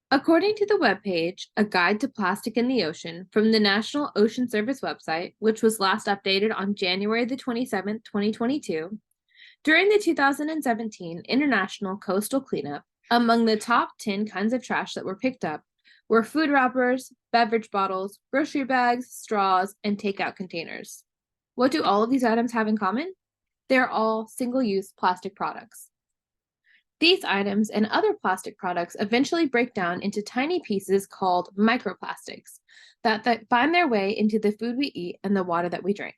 According to the webpage, A Guide to Plastic in the Ocean from the National Ocean Service website, which was last updated on January the 27th, 2022, during the 2017 International Coastal Cleanup, among the top 10 kinds of trash that were picked up were food wrappers, beverage bottles, grocery bags, straws, and takeout containers. What do all of these items have in common? They're all single-use plastic products. These items and other plastic products eventually break down into tiny pieces called microplastics that find their way into the food we eat and the water that we drink.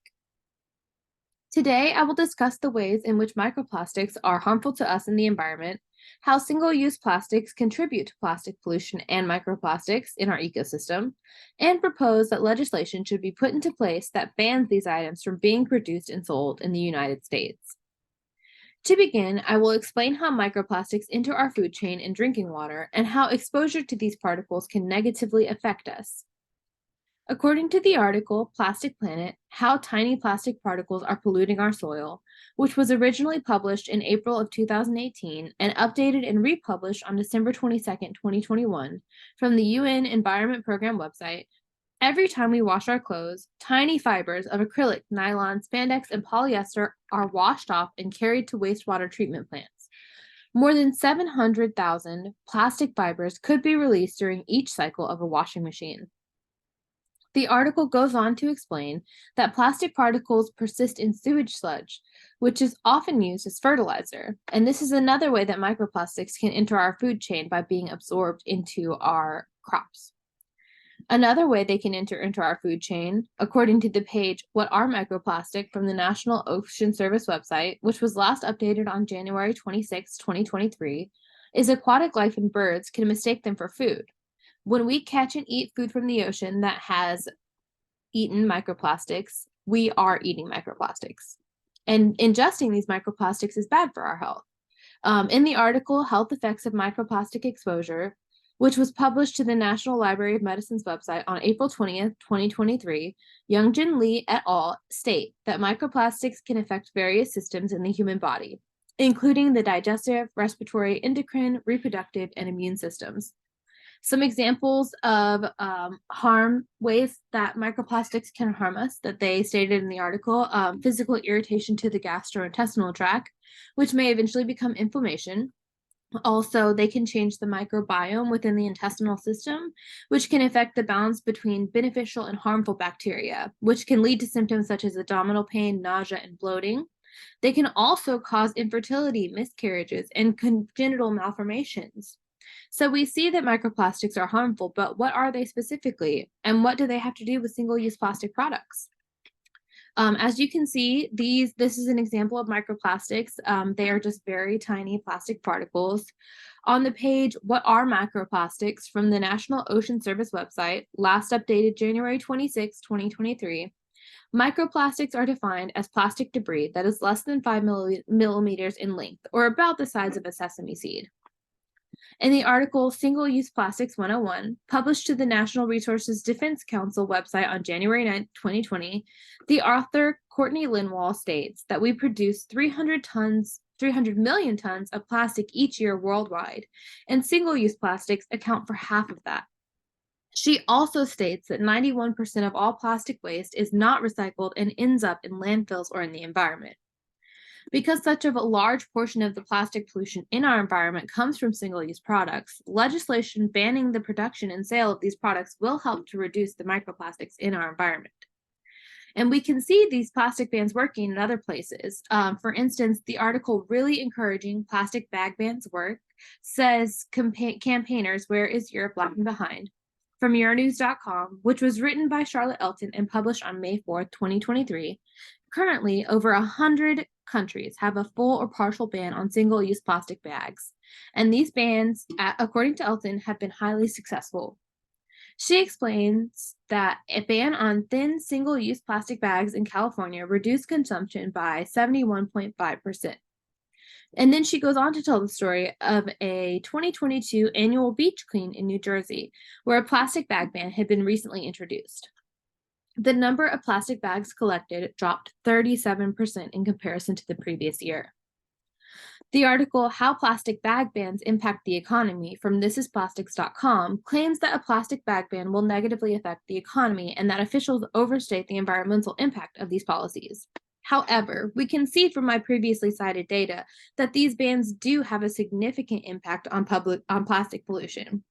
Today, I will discuss the ways in which microplastics are harmful to us and the environment, how single-use plastics contribute to plastic pollution and microplastics in our ecosystem, and propose that legislation should be put into place that bans these items from being produced and sold in the United States. To begin, I will explain how microplastics enter our food chain and drinking water and how exposure to these particles can negatively affect us. According to the article Plastic Planet, How Tiny Plastic Particles Are Polluting Our Soil, which was originally published in April of 2018 and updated and republished on December 22nd, 2021 from the UN Environment Program website, every time we wash our clothes, tiny fibers of acrylic, nylon, spandex, and polyester are washed off and carried to wastewater treatment plants. More than 700,000 plastic fibers could be released during each cycle of a washing machine. The article goes on to explain that plastic particles persist in sewage sludge, which is often used as fertilizer. And this is another way that microplastics can enter our food chain by being absorbed into our crops. Another way they can enter into our food chain, according to the page What Are Microplastic from the National Ocean Service website, which was last updated on January 26, 2023, is aquatic life and birds can mistake them for food. When we catch and eat food from the ocean that has eaten microplastics, we are eating microplastics. And ingesting these microplastics is bad for our health. In the article, Health Effects of Microplastic Exposure, which was published to the National Library of Medicine's website on April 20th, 2023, Youngjin Lee et al. State that microplastics can affect various systems in the human body, including the digestive, respiratory, endocrine, reproductive, and immune systems. Some examples of ways that microplastics can harm us that they stated in the article: physical irritation to the gastrointestinal tract, which may eventually become inflammation. Also, they can change the microbiome within the intestinal system, which can affect the balance between beneficial and harmful bacteria, which can lead to symptoms such as abdominal pain, nausea, and bloating. They can also cause infertility, miscarriages, and congenital malformations. So we see that microplastics are harmful, but what are they specifically? And what do they have to do with single-use plastic products? As you can see, this is an example of microplastics. They are just very tiny plastic particles. On the page, What Are Microplastics from the National Ocean Service website, last updated January 26, 2023, microplastics are defined as plastic debris that is less than 5 millimeters in length, or about the size of a sesame seed. In the article Single-Use Plastics 101, published to the National Resources Defense Council website on January 9, 2020, the author Courtney Linwall states that we produce 300 million tons of plastic each year worldwide, and single-use plastics account for half of that. She also states that 91% of all plastic waste is not recycled and ends up in landfills or in the environment. Because such a large portion of the plastic pollution in our environment comes from single-use products, legislation banning the production and sale of these products will help to reduce the microplastics in our environment. And we can see these plastic bans working in other places. For instance, the article Really Encouraging Plastic Bag Bans Work says campaigners, Where is Europe Lagging Behind? From Euronews.com, which was written by Charlotte Elton and published on May 4th, 2023. Currently, over 100 countries have a full or partial ban on single-use plastic bags, and these bans, according to Elton, have been highly successful. She explains that a ban on thin single-use plastic bags in California reduced consumption by 71.5%. And then she goes on to tell the story of a 2022 annual beach clean in New Jersey, where a plastic bag ban had been recently introduced. The number of plastic bags collected dropped 37% in comparison to the previous year. The article How Plastic Bag Bans Impact the Economy from thisisplastics.com claims that a plastic bag ban will negatively affect the economy and that officials overstate the environmental impact of these policies. However, we can see from my previously cited data that these bans do have a significant impact on plastic pollution.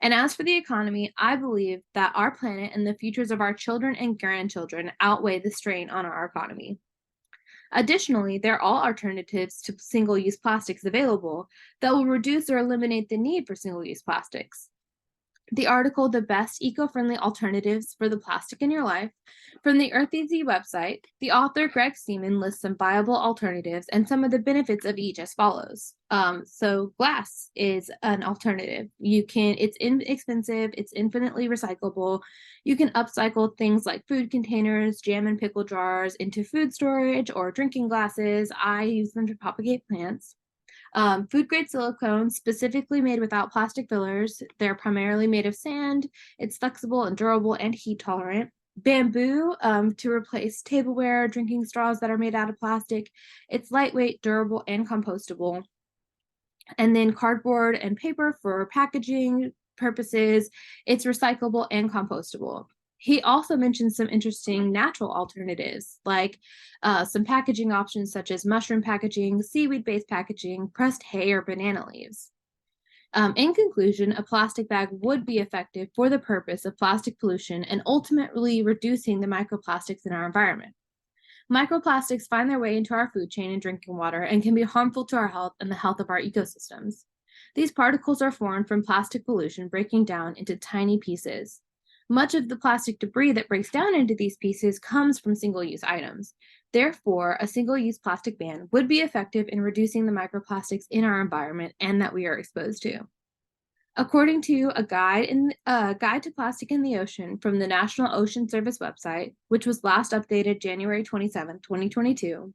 And as for the economy, I believe that our planet and the futures of our children and grandchildren outweigh the strain on our economy. Additionally, there are alternatives to single-use plastics available that will reduce or eliminate the need for single-use plastics. The article, The Best Eco-Friendly Alternatives for the Plastic in Your Life, from the EarthEasy website, the author Greg Seaman lists some viable alternatives and some of the benefits of each as follows. So glass is an alternative. It's inexpensive, it's infinitely recyclable. You can upcycle things like food containers, jam and pickle jars into food storage or drinking glasses. I use them to propagate plants. Food grade silicone, specifically made without plastic fillers. They're primarily made of sand. It's flexible and durable and heat tolerant. Bamboo, to replace tableware, drinking straws that are made out of plastic. It's lightweight, durable, and compostable. And then cardboard and paper for packaging purposes. It's recyclable and compostable. He also mentioned some interesting natural alternatives, like some packaging options such as mushroom packaging, seaweed-based packaging, pressed hay, or banana leaves. In conclusion, a plastic bag would be effective for the purpose of plastic pollution and ultimately reducing the microplastics in our environment. Microplastics find their way into our food chain and drinking water and can be harmful to our health and the health of our ecosystems. These particles are formed from plastic pollution breaking down into tiny pieces. Much of the plastic debris that breaks down into these pieces comes from single-use items. Therefore, a single-use plastic ban would be effective in reducing the microplastics in our environment and that we are exposed to. According to a guide to plastic in the ocean from the National Ocean Service website, which was last updated January 27, 2022,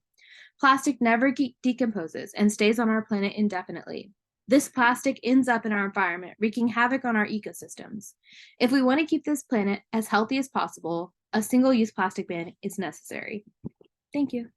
plastic never decomposes and stays on our planet indefinitely. This plastic ends up in our environment, wreaking havoc on our ecosystems. If we want to keep this planet as healthy as possible, a single-use plastic ban is necessary. Thank you.